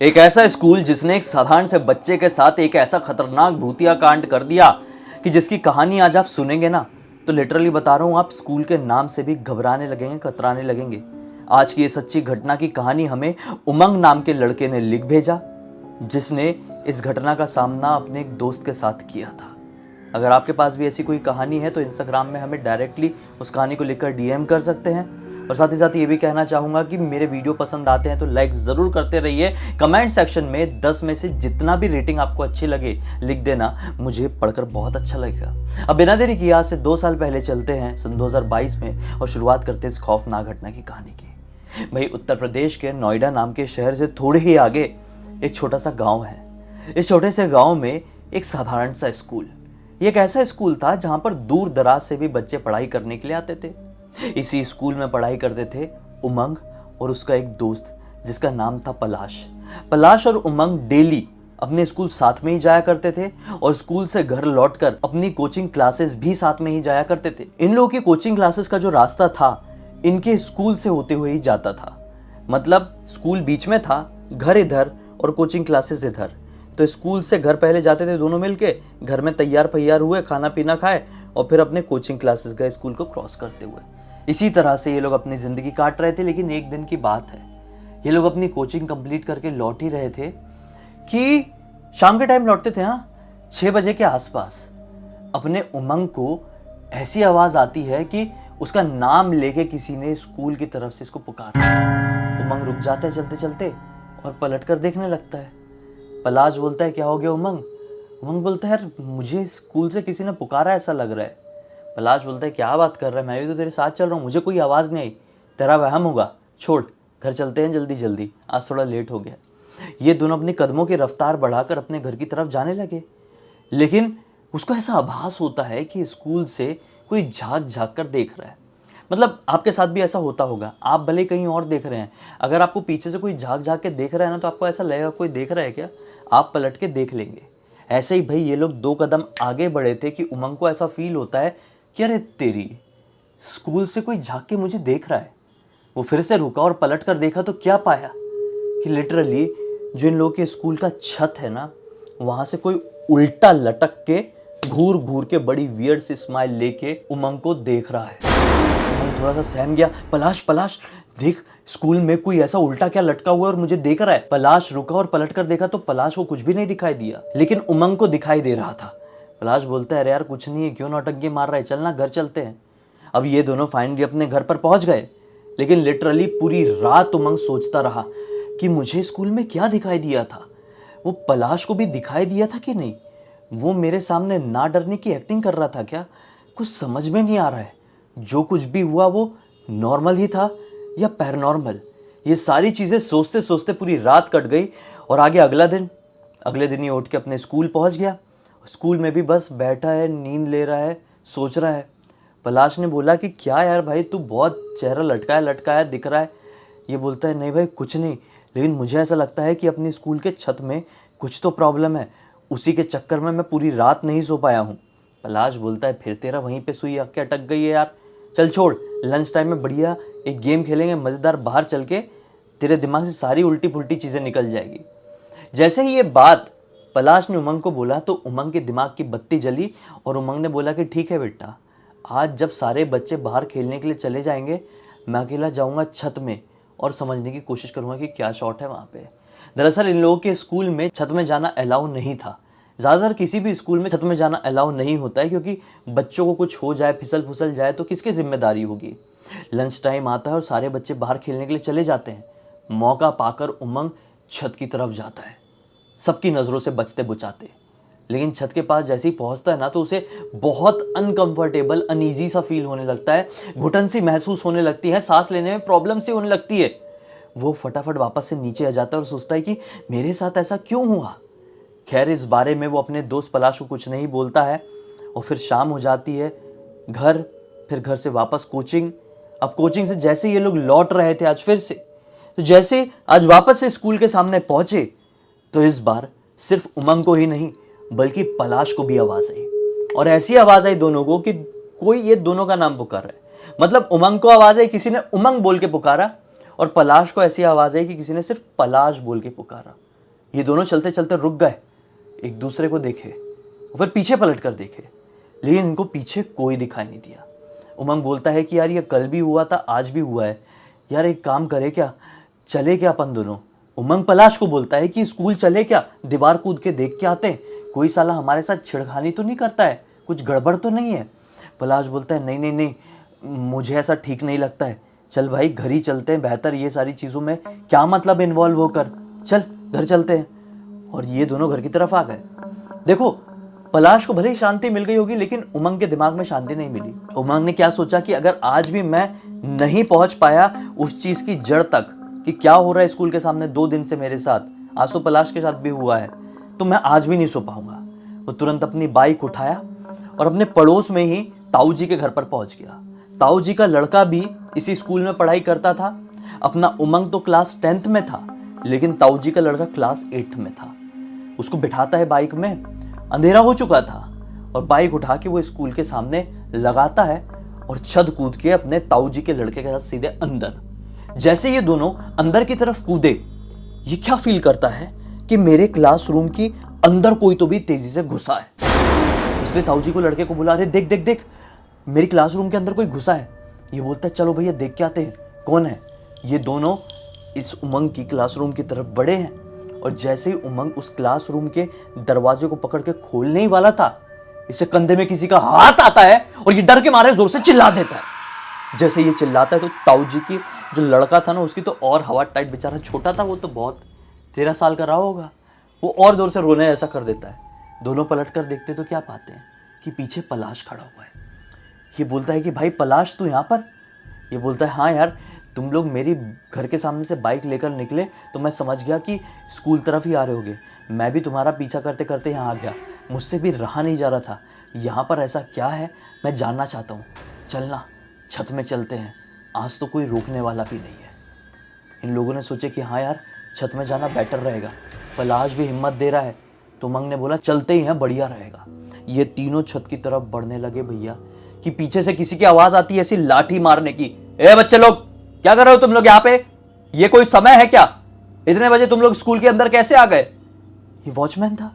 एक ऐसा स्कूल जिसने एक साधारण से बच्चे के साथ एक ऐसा खतरनाक भूतिया कांड कर दिया कि जिसकी कहानी आज आप सुनेंगे ना तो लिटरली बता रहा हूं आप स्कूल के नाम से भी घबराने लगेंगे, कतराने लगेंगे। आज की ये सच्ची घटना की कहानी हमें उमंग नाम के लड़के ने लिख भेजा, जिसने इस घटना का सामना अपने एक दोस्त के साथ किया था। अगर आपके पास भी ऐसी कोई कहानी है तो इंस्टाग्राम में हमें डायरेक्टली उस कहानी को लिखकर डीएम कर सकते हैं। और साथ ही साथ ये भी कहना चाहूँगा कि मेरे वीडियो पसंद आते हैं तो लाइक ज़रूर करते रहिए। कमेंट सेक्शन में 10 में से जितना भी रेटिंग आपको अच्छी लगे लिख देना, मुझे पढ़कर बहुत अच्छा लगेगा। अब बिना देरी किए आज से 2 साल पहले चलते हैं सन 2022 में और शुरुआत करते हैं इस खौफनाक घटना की कहानी की। भाई उत्तर प्रदेश के नोएडा नाम के शहर से थोड़े ही आगे एक छोटा सा गाँव है। इस छोटे से गाँव में एक साधारण सा स्कूल, ये एक ऐसा स्कूल था जहाँ पर दूर दराज से भी बच्चे पढ़ाई करने के लिए आते थे। इसी स्कूल में पढ़ाई करते थे उमंग और उसका एक दोस्त जिसका नाम था पलाश। पलाश और उमंग डेली अपने स्कूल साथ में ही जाया करते थे और स्कूल से घर लौटकर अपनी कोचिंग क्लासेस भी साथ में ही जाया करते थे। इन लोगों की कोचिंग क्लासेस का जो रास्ता था इनके स्कूल से होते हुए ही जाता था। मतलब स्कूल बीच में था, घर इधर और कोचिंग क्लासेस इधर। तो स्कूल से घर पहले जाते थे दोनों मिलके, घर में तैयार पैयार हुए, खाना पीना खाए और फिर अपने कोचिंग क्लासेस गए स्कूल को क्रॉस करते हुए। इसी तरह से ये लोग अपनी ज़िंदगी काट रहे थे। लेकिन एक दिन की बात है, ये लोग अपनी कोचिंग कंप्लीट करके लौट ही रहे थे कि शाम के टाइम लौटते थे, 6 बजे के आसपास अपने उमंग को ऐसी आवाज़ आती है कि उसका नाम लेके किसी ने स्कूल की तरफ से इसको पुकारा। उमंग रुक जाता है चलते चलते और पलट कर देखने लगता है। पलाश बोलता है क्या हो गया उमंग? उमंग बोलता है यार मुझे स्कूल से किसी ने पुकारा ऐसा लग रहा है। पलाश बोलता है क्या बात कर रहा है, मैं भी तो तेरे साथ चल रहा हूँ, मुझे कोई आवाज़ नहीं आई, तेरा वहम होगा, छोड़ घर चलते हैं जल्दी जल्दी, आज थोड़ा लेट हो गया। ये दोनों अपनी कदमों की रफ्तार बढ़ाकर अपने घर की तरफ जाने लगे। लेकिन उसको ऐसा आभास होता है कि स्कूल से कोई झांक झांक कर देख रहा है। मतलब आपके साथ भी ऐसा होता होगा, आप भले कहीं और देख रहे हैं, अगर आपको पीछे से कोई झांक झांक के देख रहा है ना तो आपको ऐसा लगेगा कोई देख रहा है क्या, आप पलट के देख लेंगे। ऐसे ही भाई ये लोग 2 कदम आगे बढ़े थे कि उमंग को ऐसा फील होता है कि अरे तेरी, स्कूल से कोई झांक के मुझे देख रहा है। वो फिर से रुका और पलट कर देखा तो क्या पाया कि लिटरली जो इन लोगों के स्कूल का छत है ना, वहां से कोई उल्टा लटक के घूर घूर के बड़ी वियर्ड सी स्माइल लेके उमंग को देख रहा है। उमंग थोड़ा सा सहम गया, पलाश पलाश देख स्कूल में कोई ऐसा उल्टा क्या लटका हुआ है और मुझे देख रहा है। पलाश रुका और पलट कर देखा तो पलाश को कुछ भी नहीं दिखाई दिया, लेकिन उमंग को दिखाई दे रहा था। पलाश बोलता है अरे यार कुछ नहीं है, क्यों नौटंकी मार रहा है, चलना घर चलते हैं। अब ये दोनों फाइनली अपने घर पर पहुंच गए। लेकिन लिटरली पूरी रात उमंग सोचता रहा कि मुझे स्कूल में क्या दिखाई दिया था, वो पलाश को भी दिखाई दिया था कि नहीं, वो मेरे सामने ना डरने की एक्टिंग कर रहा था क्या, कुछ समझ में नहीं आ रहा है। जो कुछ भी हुआ वो नॉर्मल ही था या पैरानॉर्मल, ये सारी चीज़ें सोचते सोचते पूरी रात कट गई। और आगे अगले दिन ही उठ के अपने स्कूल पहुंच गया। स्कूल में भी बस बैठा है, नींद ले रहा है, सोच रहा है। पलाश ने बोला कि क्या यार भाई तू बहुत चेहरा लटकाया दिख रहा है। ये बोलता है नहीं भाई कुछ नहीं, लेकिन मुझे ऐसा लगता है कि अपनी स्कूल के छत में कुछ तो प्रॉब्लम है, उसी के चक्कर में मैं पूरी रात नहीं सो पाया हूँ। पलाश बोलता है फिर तेरा वहीं पे सुई आके अटक गई है यार, चल छोड़, लंच टाइम में बढ़िया एक गेम खेलेंगे मज़ेदार, बाहर चल के तेरे दिमाग से सारी उल्टी पुल्टी चीज़ें निकल जाएगी। जैसे ही ये बात पलाश ने उमंग को बोला तो उमंग के दिमाग की बत्ती जली और उमंग ने बोला कि ठीक है बेटा, आज जब सारे बच्चे बाहर खेलने के लिए चले जाएंगे मैं अकेला जाऊंगा छत में और समझने की कोशिश करूंगा कि क्या शॉट है वहाँ पे। दरअसल इन लोगों के स्कूल में छत में जाना अलाउ नहीं था। ज़्यादातर किसी भी स्कूल में छत में जाना अलाउ नहीं होता है, क्योंकि बच्चों को कुछ हो जाए, फिसल फुसल जाए तो किसकी जिम्मेदारी होगी। लंच टाइम आता है और सारे बच्चे बाहर खेलने के लिए चले जाते हैं। मौका पाकर उमंग छत की तरफ जाता है, सबकी नज़रों से बचते बुचाते। लेकिन छत के पास जैसे ही पहुंचता है ना तो उसे बहुत अनकंफर्टेबल, अनईजी सा फील होने लगता है, घुटन सी महसूस होने लगती है, सांस लेने में प्रॉब्लम सी होने लगती है। वो फटाफट वापस से नीचे आ जाता है और सोचता है कि मेरे साथ ऐसा क्यों हुआ। खैर इस बारे में वो अपने दोस्त पलाश को कुछ नहीं बोलता है और फिर शाम हो जाती है, फिर घर से वापस कोचिंग। अब कोचिंग से जैसे ये लोग लौट रहे थे आज फिर से, तो जैसे आज वापस से स्कूल के सामने पहुंचे तो इस बार सिर्फ उमंग को ही नहीं बल्कि पलाश को भी आवाज आई। और ऐसी आवाज आई दोनों को कि कोई ये दोनों का नाम पुकार रहा है। मतलब उमंग को आवाज आई, किसी ने उमंग बोल के पुकारा, और पलाश को ऐसी आवाज आई कि किसी ने सिर्फ पलाश बोल के पुकारा। ये दोनों चलते चलते रुक गए, एक दूसरे को देखे और फिर पीछे पलट कर देखे, लेकिन इनको पीछे कोई दिखाई नहीं दिया। उमंग बोलता है कि यार ये कल भी हुआ था, आज भी हुआ है, यार एक काम करे क्या, चले क्या अपन दोनों। उमंग पलाश को बोलता है कि स्कूल चले क्या, दीवार कूद के देख के आते हैं, कोई साला हमारे साथ छेड़खानी तो नहीं करता है, कुछ गड़बड़ तो नहीं है। पलाश बोलता है नहीं नहीं नहीं, मुझे ऐसा ठीक नहीं लगता है, चल भाई घर ही चलते हैं, बेहतर ये सारी चीज़ों में क्या मतलब इन्वॉल्व होकर, चल घर चलते हैं। और ये दोनों घर की तरफ आ गए। देखो पलाश को भले ही शांति मिल गई होगी, लेकिन उमंग के दिमाग में शांति नहीं मिली। उमंग ने क्या सोचा कि अगर आज भी मैं नहीं पहुंच पाया उस चीज की जड़ तक कि क्या हो रहा है स्कूल के सामने 2 दिन से मेरे साथ, आज तो पलाश के साथ भी हुआ है, तो मैं आज भी नहीं सो पाऊंगा। वो तुरंत अपनी बाइक उठाया और अपने पड़ोस में ही ताऊ जी के घर पर पहुंच गया। ताऊ जी का लड़का भी इसी स्कूल में पढ़ाई करता था। अपना उमंग तो क्लास 10th में था, लेकिन ताऊ जी का लड़का क्लास 8th में था। उसको बिठाता है बाइक में, अंधेरा हो चुका था, और बाइक उठा के वो स्कूल के सामने लगाता है और छत कूद के अपने ताऊ जी के लड़के के साथ सीधे अंदर। जैसे ये दोनों अंदर की तरफ कूदे, ये क्या फील करता है कि मेरे क्लासरूम की अंदर कोई तो भी तेजी से घुसा है। इसलिए ताऊ जी को लड़के को बोला, अरे देख देख देख, मेरी क्लासरूम के अंदर कोई घुसा है। ये बोलता है चलो भैया देख के आते हैं कौन है। ये दोनों इस उमंग की क्लासरूम की तरफ बढ़े हैं, और जैसे ही उमंग उस क्लासरूम के दरवाजे को पकड़ के खोलने ही वाला था, इसे कंधे में किसी का हाथ आता है और ये डर के मारे जोर से चिल्ला देता है। जैसे ये चिल्लाता है तो ताऊ जी की जो लड़का था ना, उसकी तो और हवा टाइट, बेचारा छोटा था वो, तो बहुत 13 साल का रहा होगा, वो और जोर से रोने ऐसा कर देता है। दोनों पलट कर देखते तो क्या पाते हैं कि पीछे पलाश खड़ा हुआ है। ये बोलता है कि भाई पलाश तू यहाँ पर। ये बोलता है हाँ यार, तुम लोग मेरी घर के सामने से बाइक लेकर निकले तो मैं समझ गया कि स्कूल तरफ ही आ रहे होगे, मैं भी तुम्हारा पीछा करते करते यहाँ आ गया, मुझसे भी रहा नहीं जा रहा था। यहाँ पर ऐसा क्या है मैं जानना चाहता हूँ, चलना छत में चलते हैं, आज तो कोई रोकने वाला भी नहीं है। इन लोगों ने सोचे कि हाँ यार छत में जाना बेटर रहेगा, पलाश भी हिम्मत दे रहा है, तो उमंग ने बोला चलते ही हैं, बढ़िया रहेगा। ये तीनों छत की तरफ बढ़ने लगे भैया, कि पीछे से किसी की आवाज़ आती है ऐसी लाठी मारने की, ए बच्चे लोग क्या कर रहे हो तुम लोग यहाँ पे, ये कोई समय है क्या, इतने बजे तुम लोग स्कूल के अंदर कैसे आ गए। ये वॉचमैन था।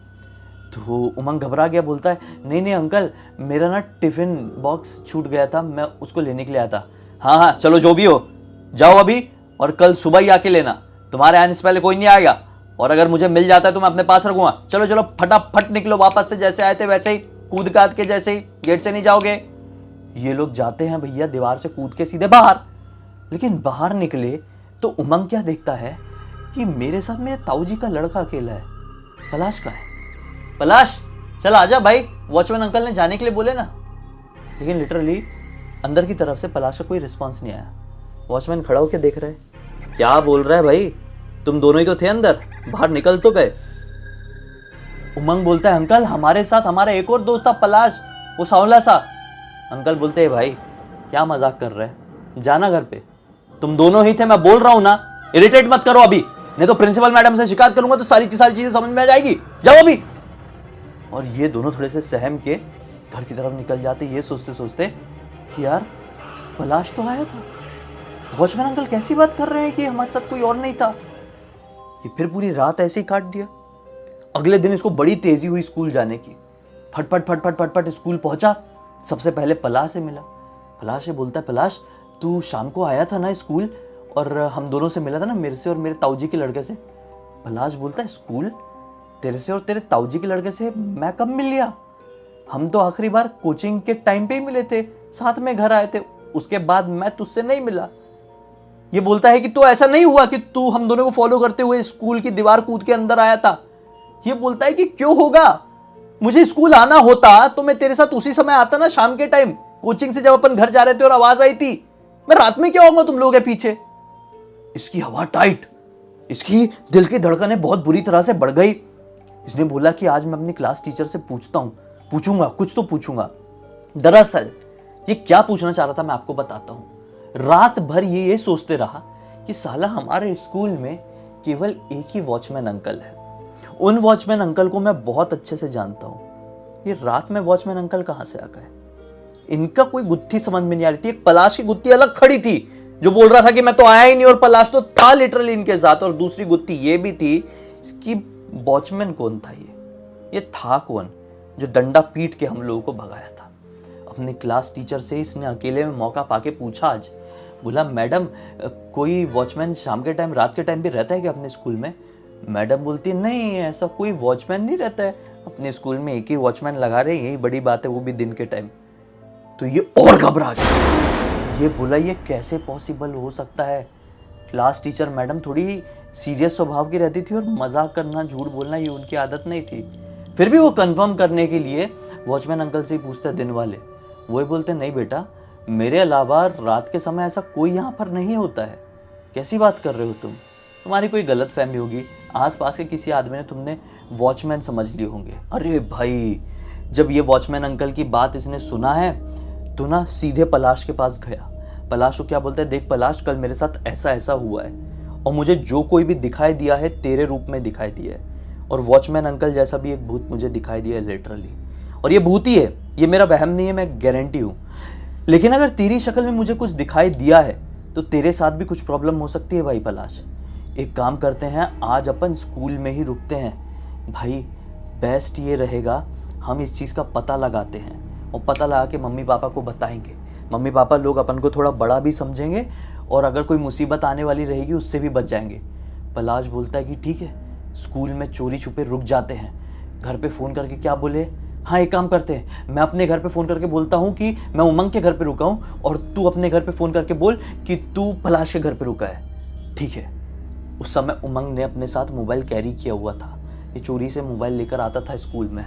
तो उमंग घबरा गया, बोलता है नहीं नहीं अंकल, मेरा ना टिफिन बॉक्स छूट गया था, मैं उसको लेने के लिए आया था। हाँ हाँ चलो जो भी हो, जाओ अभी, और कल सुबह ही आके लेना, तुम्हारे आने से पहले कोई नहीं आएगा, और अगर मुझे मिल जाता है तो मैं अपने पास रखूंगा। चलो चलो फटाफट निकलो, वापस से जैसे आए थे वैसे ही, कूद काद के जैसे ही, गेट से नहीं जाओगे। ये लोग जाते हैं भैया दीवार से कूद के सीधे बाहर। लेकिन बाहर निकले तो उमंग क्या देखता है कि मेरे साथ मेरे ताऊ जी का लड़का अकेला है, पलाश का है। पलाश चल आजा भाई, वॉचमैन अंकल ने जाने के लिए बोले ना। लेकिन लिटरली अंदर की तरफ से पलाश का कोई रिस्पॉन्स नहीं आया। वॉचमैन खड़ा होकर देख रहे, क्या बोल रहा है भाई, तुम दोनों ही तो थे अंदर, बाहर निकल तो गए। उमंग बोलता है अंकल हमारे साथ हमारा एक और दोस्त था पलाश, वो सांवला सा। अंकल बोलते हैं भाई क्या मजाक कर रहे हैं, जाना घर पे, तुम दोनों ही थे, मैं बोल रहा हूं ना, इरिटेट मत करो अभी, नहीं तो प्रिंसिपल मैडम से शिकायत करूंगा तो सारी की सारी चीजें समझ में आ जाएगी, जाओ अभी। और ये दोनों थोड़े से सहम के घर की तरफ निकल जाते, ये सोचते सोचते कि यार पलाश तो आया था, वॉचमैन अंकल कैसी बात कर रहे हैं कि हमारे साथ कोई और नहीं था। ये फिर पूरी रात ऐसे ही काट दिया। अगले दिन इसको बड़ी तेजी हुई स्कूल जाने की, फटफट फटफट फटफट स्कूल पहुंचा, सबसे पहले पलाश से मिला। पलाश से बोलता है पलाश तू शाम को आया था ना स्कूल, और हम दोनों से मिला था ना, मेरे से और मेरे ताऊ जी के लड़के से। पलाश बोलता है स्कूल, तेरे से और तेरे ताऊ जी के लड़के से मैं कब मिल लिया, हम तो आखिरी बार कोचिंग के टाइम पे ही मिले थे, साथ में घर आए थे, उसके बाद मैं तुझसे नहीं मिला। ये बोलता है कि तो ऐसा नहीं हुआ कि तू हम दोनों को फॉलो करते हुए स्कूल की दीवार कूद के अंदर आया था। ये बोलता है कि क्यों होगा, मुझे स्कूल आना होता तो मैं तेरे साथ उसी समय आता ना, शाम के टाइम कोचिंग से जब अपन घर जा रहे थे और आवाज आई थी, मैं रात में क्या आऊंगा तुम लोगों के पीछे। इसकी हवा टाइट, इसकी दिल की धड़कनें बहुत बुरी तरह से बढ़ गई। इसने बोला कि आज मैं अपनी क्लास टीचर से पूछूंगा, कुछ तो पूछूंगा। दरअसल ये क्या पूछना चाह रहा था मैं आपको बताता हूं। रात भर ये सोचते रहा कि साला हमारे स्कूल में केवल एक ही वॉचमैन अंकल है, उन वॉचमैन अंकल को मैं बहुत अच्छे से जानता हूं, ये रात में वॉचमैन अंकल कहां से आ गए। इनका कोई गुत्थी समझ में नहीं आ रही थी। एक पलाश की गुत्थी अलग खड़ी थी जो बोल रहा था कि मैं तो आया ही नहीं, और पलाश तो था लिटरली इनके साथ, और दूसरी गुत्थी ये भी थी, इसकी वॉचमैन कौन था ये था कौन जो डंडा पीट के हम लोगों को भगाया था? अपने क्लास टीचर से इसने अकेले में मौका पाके पूछा आज, बोला मैडम कोई वॉचमैन शाम के टाइम रात के टाइम भी रहता है क्या अपने स्कूल में? मैडम बोलती है नहीं ऐसा कोई वॉचमैन नहीं रहता है अपने स्कूल में, एक ही वॉचमैन लगा रहे हैं, यही बड़ी बात है, वो भी दिन के टाइम। तो ये और घबरा गया, ये बोला ये कैसे पॉसिबल हो सकता है? क्लास टीचर मैडम थोड़ी सीरियस स्वभाव की रहती थी और मजाक करना झूठ बोलना ये उनकी आदत नहीं थी। फिर भी वो कंफर्म करने के लिए वॉचमैन अंकल से ही पूछते दिन वाले, वो बोलते नहीं बेटा मेरे अलावा रात के समय ऐसा कोई यहाँ पर नहीं होता है, कैसी बात कर रहे हो तुम, तुम्हारी कोई गलत फहमी होगी, आसपास के किसी आदमी ने तुमने वॉचमैन समझ लिए होंगे। अरे भाई जब ये वॉचमैन अंकल की बात इसने सुना है तो ना सीधे पलाश के पास गया। पलाश को क्या बोलता है, देख पलाश कल मेरे साथ ऐसा ऐसा हुआ है और मुझे जो कोई भी दिखाई दिया है तेरे रूप में दिखाई दिया है, और वॉचमैन अंकल जैसा भी एक भूत मुझे दिखाई दिया है लिटरली, और ये भूत ही है, ये मेरा वहम नहीं है, मैं गारंटी हूँ। लेकिन अगर तेरी शक्ल में मुझे कुछ दिखाई दिया है तो तेरे साथ भी कुछ प्रॉब्लम हो सकती है भाई पलाश। एक काम करते हैं आज अपन स्कूल में ही रुकते हैं भाई, बेस्ट ये रहेगा हम इस चीज़ का पता लगाते हैं और पता लगा के मम्मी पापा को बताएंगे, मम्मी पापा लोग अपन को थोड़ा बड़ा भी समझेंगे और अगर कोई मुसीबत आने वाली रहेगी उससे भी बच जाएंगे। पलाश बोलता है कि ठीक है, स्कूल में चोरी छुपे रुक जाते हैं, घर पे फ़ोन करके क्या बोले, हाँ एक काम करते हैं मैं अपने घर पे फ़ोन करके बोलता हूँ कि मैं उमंग के घर पे रुका हूँ और तू अपने घर पे फ़ोन करके बोल कि तू पलाश के घर पे रुका है, ठीक है। उस समय उमंग ने अपने साथ मोबाइल कैरी किया हुआ था, ये चोरी से मोबाइल लेकर आता था स्कूल में,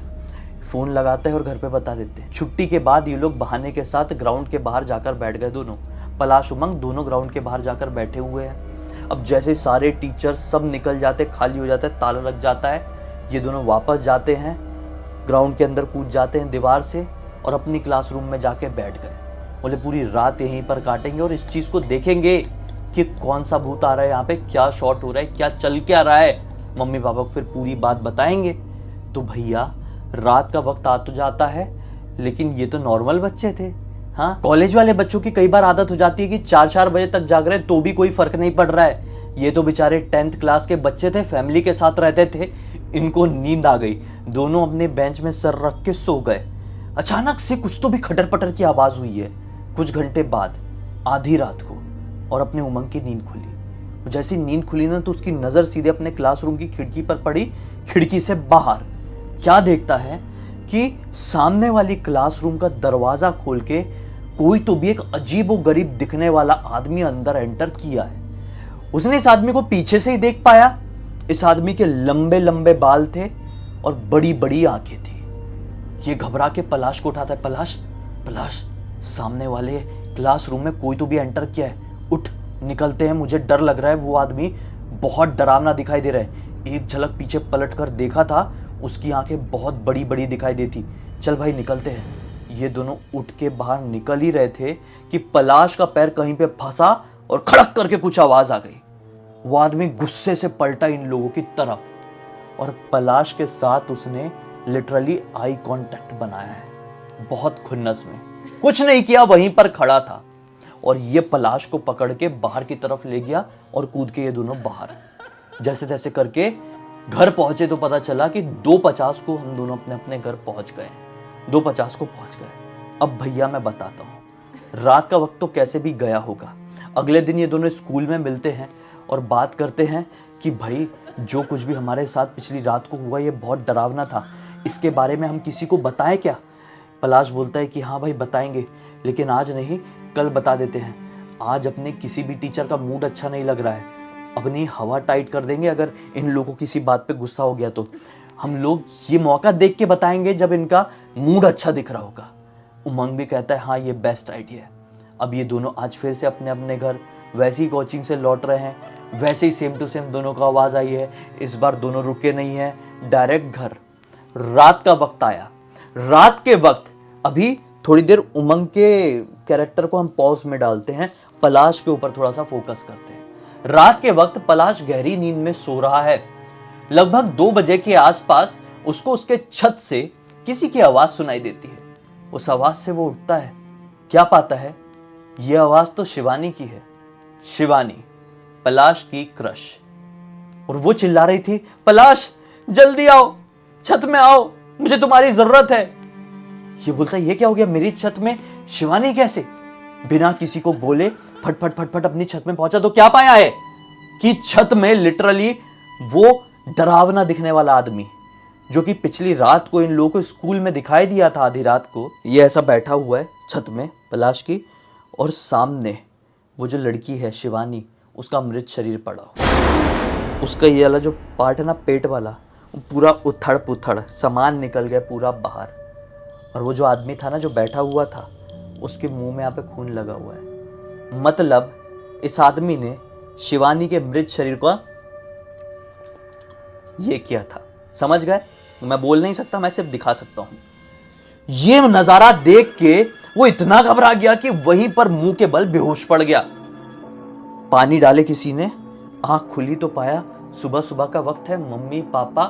फ़ोन लगाते हैं और घर पे बता देते हैं। छुट्टी के बाद ये लोग बहाने के साथ ग्राउंड के बाहर जाकर बैठ गए, दोनों पलाश उमंग दोनों ग्राउंड के बाहर जाकर बैठे हुए हैं। अब जैसे सारे टीचर सब निकल जाते, खाली हो जाता है, ताला लग जाता है, ये दोनों वापस जाते हैं ग्राउंड के अंदर, कूद जाते हैं दीवार से और अपनी क्लासरूम में जाके बैठ गए। बोले पूरी रात यहीं पर काटेंगे और इस चीज़ को देखेंगे कि कौन सा भूत आ रहा है यहाँ पे, क्या शॉट हो रहा है, क्या चल क्या रहा है, मम्मी पापा को फिर पूरी बात बताएंगे। तो भैया रात का वक्त आ तो जाता है लेकिन ये तो नॉर्मल बच्चे थे, हाँ कॉलेज वाले बच्चों की कई बार आदत हो जाती है कि 4-4 बजे तक जाग रहे तो भी कोई फर्क नहीं पड़ रहा है। ये तो बेचारे 10th क्लास के बच्चे थे, फैमिली के साथ रहते थे, इनको नींद आ गई, दोनों अपने बेंच में सर रख के सो गए। अचानक से कुछ तो भी खटर पटर की आवाज़ हुई है कुछ घंटे बाद, आधी रात को, और अपने उमंग की नींद खुली। जैसी नींद खुली ना तो उसकी नज़र सीधे अपने क्लासरूम की खिड़की पर पड़ी। खिड़की से बाहर क्या देखता है कि सामने वाली क्लासरूम का दरवाज़ा खोल के कोई तो भी एक अजीब व गरीब दिखने वाला आदमी अंदर एंटर किया है। उसने इस आदमी को पीछे से ही देख पाया। इस आदमी के लंबे लंबे बाल थे और बड़ी बड़ी आंखें थी। ये घबरा के पलाश को उठाता है, पलाश पलाश सामने वाले क्लासरूम में कोई तो भी एंटर किया है, उठ निकलते हैं, मुझे डर लग रहा है, वो आदमी बहुत डरावना दिखाई दे रहा है। एक झलक पीछे पलट कर देखा था, उसकी आंखें बहुत बड़ी बड़ी दिखाई देती। चल भाई निकलते हैं। ये दोनों उठ के बाहर निकल ही रहे थे कि पलाश का पैर कहीं पे फंसा और खड़क करके कुछ आवाज आ गई। वो आदमी गुस्से से पलटा इन लोगों की तरफ और पलाश के साथ उसने लिटरली आई कांटेक्ट बनाया है, बहुत खुन्नस में, कुछ नहीं किया, वहीं पर खड़ा था और ये पलाश को पकड़ के बाहर की तरफ ले गया और कूद के ये दोनों बाहर जैसे तैसे करके घर पहुंचे। तो पता चला कि 2:50 को हम दोनों अपने अपने घर पहुंच गए, 2:50 को पहुंच गए। अब भैया मैं बताता हूँ रात का वक्त तो कैसे भी गया होगा। अगले दिन ये दोनों स्कूल में मिलते हैं और बात करते हैं कि भाई जो कुछ भी हमारे साथ पिछली रात को हुआ ये बहुत डरावना था, इसके बारे में हम किसी को बताएं क्या? पलाश बोलता है कि हाँ भाई बताएंगे, लेकिन आज नहीं कल बता देते हैं। आज अपने किसी भी टीचर का मूड अच्छा नहीं लग रहा है, अपनी हवा टाइट कर देंगे। अगर इन लोगों को किसी बात पे गुस्सा हो गया तो हम लोग ये मौका देख के बताएंगे जब इनका मूड अच्छा दिख रहा होगा। उमंग भी कहता है हाँ ये बेस्ट आइडिया है। अब ये दोनों आज फिर से अपने अपने घर वैसे ही कोचिंग से लौट रहे हैं, वैसे ही सेम टू सेम दोनों को आवाज़ आई है। इस बार दोनों रुके नहीं हैं, डायरेक्ट घर। रात का वक्त आया। रात के वक्त अभी थोड़ी देर उमंग के कैरेक्टर को हम पॉज में डालते हैं, पलाश के ऊपर थोड़ा सा फोकस करते हैं। रात के वक्त पलाश गहरी नींद में सो रहा है। लगभग 2 बजे के आसपास उसको उसके छत से किसी की आवाज सुनाई देती है। उस आवाज से वो उठता है, क्या पाता है ये आवाज तो शिवानी की है। शिवानी, पलाश की क्रश। और वो चिल्ला रही थी, पलाश जल्दी आओ, छत में आओ, मुझे तुम्हारी जरूरत है। ये बोलता है ये क्या हो गया, मेरी छत में शिवानी कैसे? बिना किसी को बोले फटफट फटफट अपनी छत में पहुंचा तो क्या पाया है कि छत में लिटरली वो डरावना दिखने वाला आदमी जो कि पिछली रात को इन लोगों को स्कूल में दिखाई दिया था, आधी रात को, ये ऐसा बैठा हुआ है छत में पलाश की, और सामने वो जो लड़की है शिवानी, उसका मृत शरीर पड़ा हो। उसका ये वाला जो पार्ट है ना, पेट वाला, वो पूरा उथड़ पुथड़, सामान निकल गया पूरा बाहर। और वो जो आदमी था ना जो बैठा हुआ था, उसके मुंह में यहाँ पे खून लगा हुआ है। मतलब इस आदमी ने शिवानी के मृत शरीर को ये किया था। समझ गए? मैं बोल नहीं सकता, मैं सिर्फ दिखा सकता हूं। ये नजारा देख के वो इतना घबरा गया कि वहीं पर मुंह के बल बेहोश पड़ गया। पानी डाले किसी ने, आंख खुली तो पाया सुबह सुबह का वक्त है, मम्मी पापा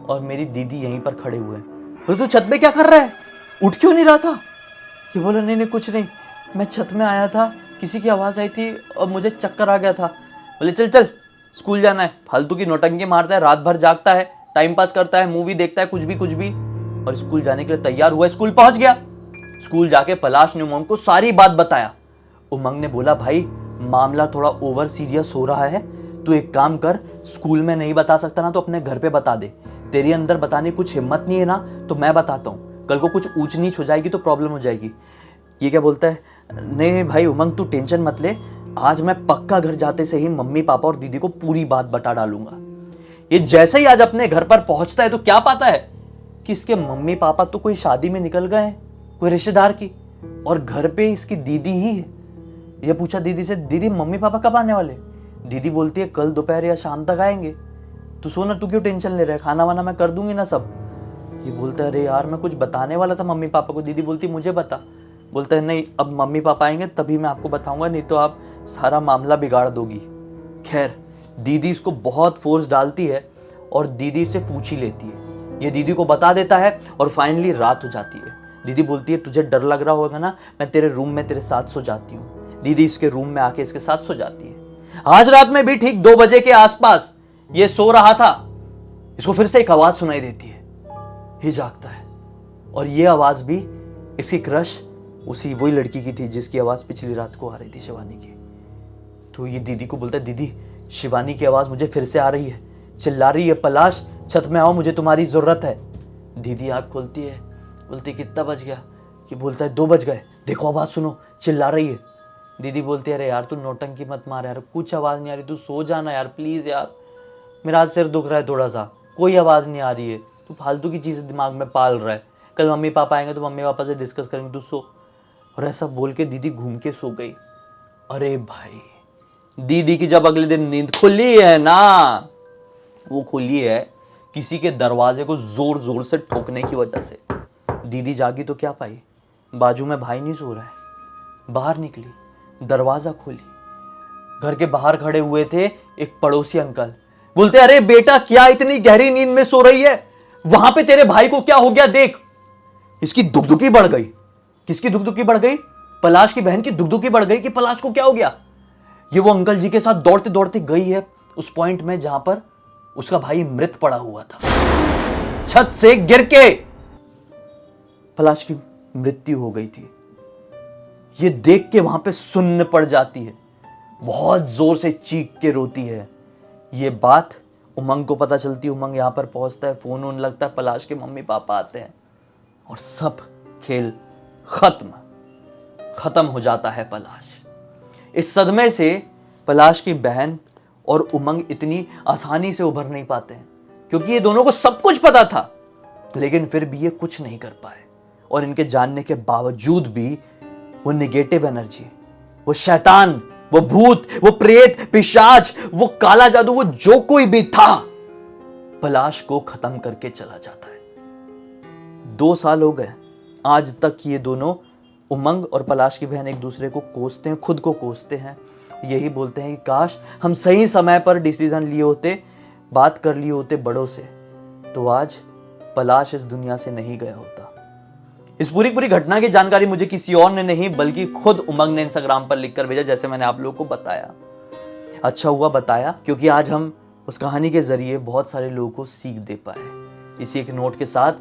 और मेरी दीदी यहीं पर खड़े हुए हैं। बोले तू छत पे क्या कर रहा है, उठ क्यों नहीं रहा था? ये बोला नहीं नहीं कुछ नहीं, मैं छत में आया था, किसी की आवाज़ आई थी और मुझे चक्कर आ गया था। बोले चल चल स्कूल जाना है। फालतू की नौटंकी मारता है, रात भर जागता है, टाइम पास करता है, मूवी देखता है, कुछ भी, और स्कूल जाने के लिए तैयार हुआ। स्कूल पहुंच गया। स्कूल जाके पलाश ने उमंग को सारी बात बताया। उमंग ने बोला भाई मामला थोड़ा ओवर सीरियस हो रहा है, तू एक काम कर, स्कूल में नहीं बता सकता ना तो अपने घर पे बता दे। तेरे अंदर बताने कुछ हिम्मत नहीं है ना तो मैं बताता हूँ, कल को कुछ ऊंच नीच हो जाएगी तो प्रॉब्लम हो जाएगी। ये क्या बोलता है, नहीं भाई उमंग तू टेंशन मत ले, आज मैं पक्का घर जाते से ही मम्मी पापा और दीदी को पूरी बात बता डालूंगा। ये जैसे ही आज अपने घर पर पहुंचता है तो क्या पाता है कि इसके मम्मी पापा तो कोई शादी में निकल गए हैं, कोई रिश्तेदार की, और घर पे इसकी दीदी ही है। ये पूछा दीदी से, दीदी मम्मी पापा कब आने वाले? दीदी बोलती है कल दोपहर या शाम तक आएंगे, तू सोना, तू क्यों टेंशन ले रहा है, खाना वाना मैं कर दूंगी ना सब। ये बोलता है अरे यार मैं कुछ बताने वाला था मम्मी पापा को। दीदी बोलती मुझे बता। बोलता है नहीं अब मम्मी पापा आएंगे तभी मैं आपको बताऊंगा, नहीं तो आप सारा मामला बिगाड़ दोगी। खैर दीदी इसको बहुत फोर्स डालती है और दीदी से पूछ ही लेती है। ये दीदी को बता देता है और फाइनली रात हो जाती है। दीदी बोलती है तुझे डर लग रहा होगा ना, मैं तेरे रूम में तेरे साथ सो जाती हूँ। दीदी इसके रूम में आके इसके साथ सो जाती है। आज रात में भी ठीक 2 बजे के आसपास ये सो रहा था, इसको फिर से एक आवाज सुनाई देती है। ये जागता है और ये आवाज भी इसकी क्रश उसी वही लड़की की थी जिसकी आवाज पिछली रात को आ रही थी, शिवानी की। तो ये दीदी को बोलता है दीदी शिवानी की आवाज मुझे फिर से आ रही है, चिल्ला रही है पलाश छत में आओ मुझे तुम्हारी जरूरत है। दीदी आंख खोलती है, बोलती कितना बज गया? ये बोलता है 2 बज गए, देखो आवाज सुनो, चिल्ला रही है। दीदी बोलती है अरे यार तू नौटंकी मत मार यार, कुछ आवाज नहीं आ रही, तू सो जाना यार प्लीज यार, मेरा आज सिर दुख रहा है थोड़ा सा, कोई आवाज नहीं आ रही है, तू फालतू की चीजें दिमाग में पाल रहा है, कल मम्मी पापा आएंगे तो मम्मी पापा से डिस्कस करेंगे, तू सो। और ऐसा बोल के दीदी घूम के सो गई। अरे भाई दीदी की जब अगले दिन नींद खुली है ना, वो खुली है किसी के दरवाजे को जोर जोर से ठोकने की वजह से। दीदी जागी तो क्या पाई, बाजू में भाई नहीं सो रहा है। बाहर निकली, दरवाजा खोली, घर के बाहर खड़े हुए थे एक पड़ोसी अंकल। बोलते अरे बेटा क्या इतनी गहरी नींद में सो रही है, वहां पे तेरे भाई को क्या हो गया देख। इसकी दुखदुखी बढ़ गई। किसकी दुखदुखी बढ़ गई? पलाश की बहन की दुखदुखी बढ़ गई कि पलाश को क्या हो गया। ये वो अंकल जी के साथ दौड़ते दौड़ते गई है उस पॉइंट में जहां पर उसका भाई मृत पड़ा हुआ था, छत से गिर के पलाश की मृत्यु हो गई थी। ये देख के वहां पे सुन्न पड़ जाती है, बहुत जोर से चीख के रोती है। ये बात उमंग को पता चलती है। उमंग यहां पर पहुंचता है, फोन ऑन लगता है, पलाश के मम्मी पापा आते हैं और सब खेल खत्म हो जाता है। पलाश इस सदमे से पलाश की बहन और उमंग इतनी आसानी से उभर नहीं पाते हैं क्योंकि ये दोनों को सब कुछ पता था, लेकिन फिर भी ये कुछ नहीं कर पाए। और इनके जानने के बावजूद भी वो निगेटिव एनर्जी, वो शैतान, वो भूत, वो प्रेत, पिशाच, वो काला जादू, वो जो कोई भी था, पलाश को खत्म करके चला जाता है। 2 साल हो गए आज तक ये दोनों, उमंग और पलाश की बहन, एक दूसरे को कोसते हैं, खुद को कोसते हैं। यही बोलते हैं कि काश हम सही समय पर डिसीजन लिए होते, बात कर लिए होते बड़ों से, तो आज पलाश इस दुनिया से नहीं गया होता। इस पूरी घटना की जानकारी मुझे किसी और ने नहीं बल्कि खुद उमंग ने इंस्टाग्राम पर लिखकर भेजा, जैसे मैंने आप लोगों को बताया। अच्छा हुआ बताया क्योंकि आज हम उस कहानी के ज़रिए बहुत सारे लोगों को सीख दे पाए। इसी एक नोट के साथ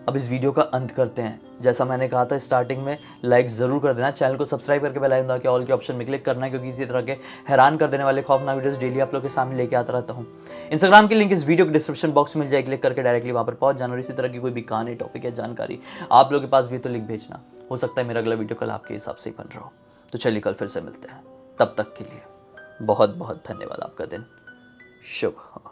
अब इस वीडियो का अंत करते हैं। जैसा मैंने कहा था स्टार्टिंग में, लाइक ज़रूर कर देना, चैनल को सब्सक्राइब करके बेल आइकन दबा के ऑल के ऑप्शन में क्लिक करना है, क्योंकि इसी तरह के हैरान कर देने वाले खौफनाक वीडियोस डेली आप लोग के सामने लेके आता रहता हूँ। इंस्टाग्राम की लिंक इस वीडियो के डिस्क्रिप्शन बॉक्स में मिल जाए, क्लिक करके डायरेक्टली वहाँ पर पहुँच जाना। और इसी तरह की कोई भी कहानी, टॉपिक या जानकारी आप लोगों के पास भी तो लिख भेजना। हो सकता है मेरा अगला वीडियो कल आपके हिसाब से ही बन रहा हो। तो चलिए कल फिर से मिलते हैं, तब तक के लिए बहुत बहुत धन्यवाद। आपका दिन शुभ हो।